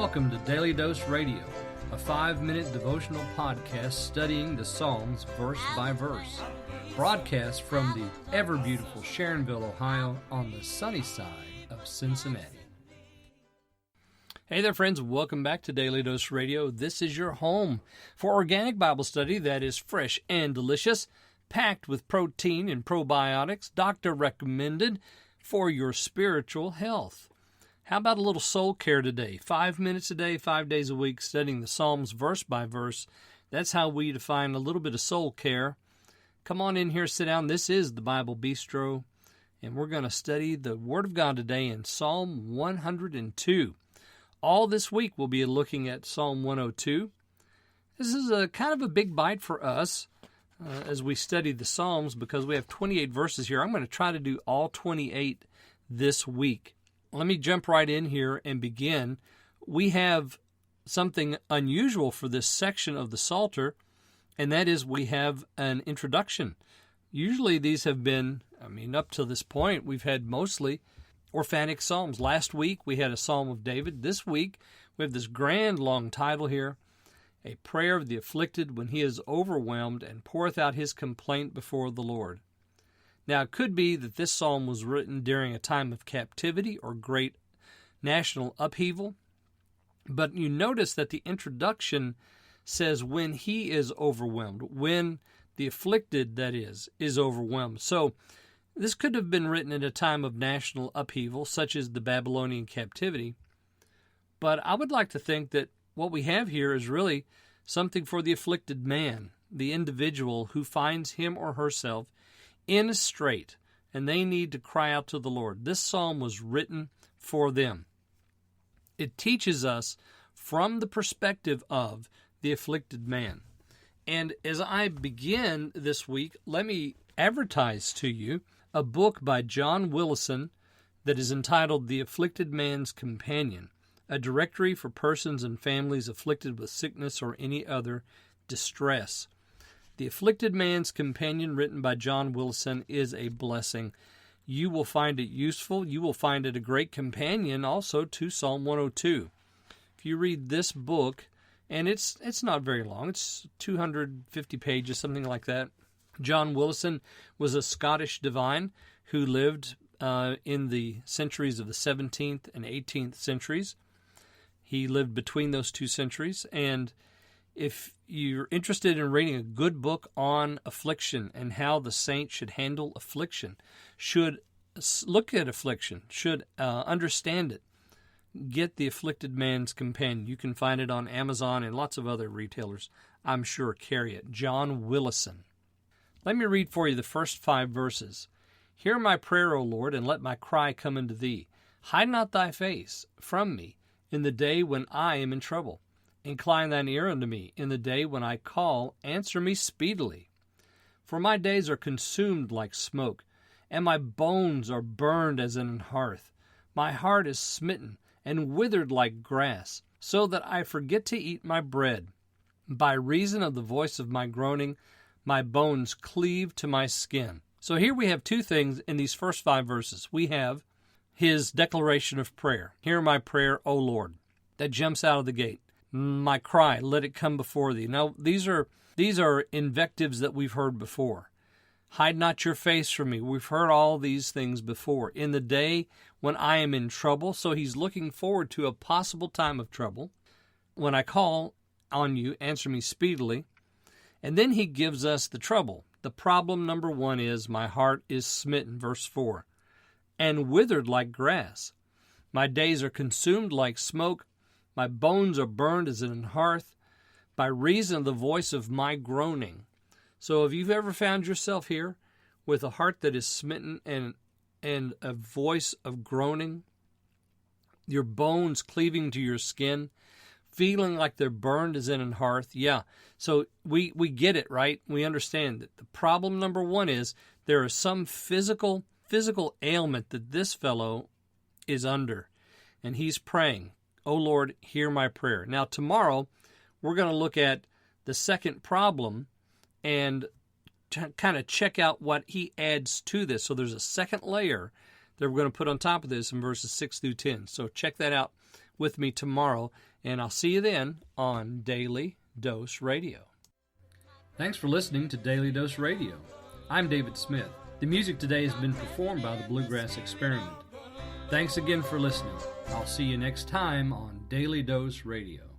Welcome to Daily Dose Radio, a 5-minute devotional podcast studying the Psalms verse by verse. Broadcast from the ever-beautiful Sharonville, Ohio, on the sunny side of Cincinnati. Hey there, friends. Welcome back to Daily Dose Radio. This is your home for organic Bible study that is fresh and delicious, packed with protein and probiotics, doctor recommended for your spiritual health. How about a little soul care today? 5 minutes a day, 5 days a week, studying the Psalms verse by verse. That's how we define a little bit of soul care. Come on in here, sit down. This is the Bible Bistro, and we're going to study the Word of God today in Psalm 102. All this week we'll be looking at Psalm 102. This is a kind of a big bite for us as we study the Psalms because we have 28 verses here. I'm going to try to do all 28 this week. Let me jump right in here and begin. We have something unusual for this section of the Psalter, and that is we have an introduction. Usually these have been, up to this point, we've had mostly orphanic psalms. Last week we had a Psalm of David. This week we have this grand long title here, A Prayer of the Afflicted when he is overwhelmed and poureth out his complaint before the Lord. Now it could be that this psalm was written during a time of captivity or great national upheaval, but you notice that the introduction says when he is overwhelmed, when the afflicted, that is overwhelmed. So this could have been written at a time of national upheaval, such as the Babylonian captivity. But I would like to think that what we have here is really something for the afflicted man, the individual who finds him or herself in a strait, and they need to cry out to the Lord. This psalm was written for them. It teaches us from the perspective of the afflicted man. And as I begin this week, let me advertise to you a book by John Willison that is entitled The Afflicted Man's Companion, a directory for persons and families afflicted with sickness or any other distress. The Afflicted Man's Companion, written by John Willison, is a blessing. You will find it useful. You will find it a great companion also to Psalm 102. If you read this book, and it's not very long, it's 250 pages, something like that. John Willison was a Scottish divine who lived in the centuries of the 17th and 18th centuries. He lived between those two centuries, and if you're interested in reading a good book on affliction and how the saint should handle affliction, should look at affliction, should understand it, get The Afflicted Man's Companion. You can find it on Amazon and lots of other retailers, I'm sure, carry it. John Willison. Let me read for you the first 5 verses. Hear my prayer, O Lord, and let my cry come unto thee. Hide not thy face from me in the day when I am in trouble. Incline thine ear unto me in the day when I call. Answer me speedily. For my days are consumed like smoke, and my bones are burned as in an hearth. My heart is smitten and withered like grass, so that I forget to eat my bread. By reason of the voice of my groaning, my bones cleave to my skin. So here we have 2 things in these first 5 verses. We have his declaration of prayer. Hear my prayer, O Lord. That jumps out of the gate. My cry, let it come before thee. Now, these are invectives that we've heard before. Hide not your face from me. We've heard all these things before. In the day when I am in trouble, so he's looking forward to a possible time of trouble. When I call on you, answer me speedily. And then he gives us the trouble. The problem number 1 is, my heart is smitten, verse 4, and withered like grass. My days are consumed like smoke. My bones are burned as in an hearth, by reason of the voice of my groaning. So if you've ever found yourself here with a heart that is smitten and a voice of groaning, your bones cleaving to your skin, feeling like they're burned as in an hearth, so we get it, right? We understand that the problem number 1 is there is some physical ailment that this fellow is under, and he's praying, O Lord, hear my prayer. Now, tomorrow, we're going to look at the second problem and kind of check out what he adds to this. So there's a second layer that we're going to put on top of this in verses 6 through 10. So check that out with me tomorrow And I'll see you then on Daily Dose Radio. Thanks for listening to Daily Dose Radio. I'm David Smith. The music today has been performed by the Bluegrass Experiment. Thanks again for listening. I'll see you next time on Daily Dose Radio.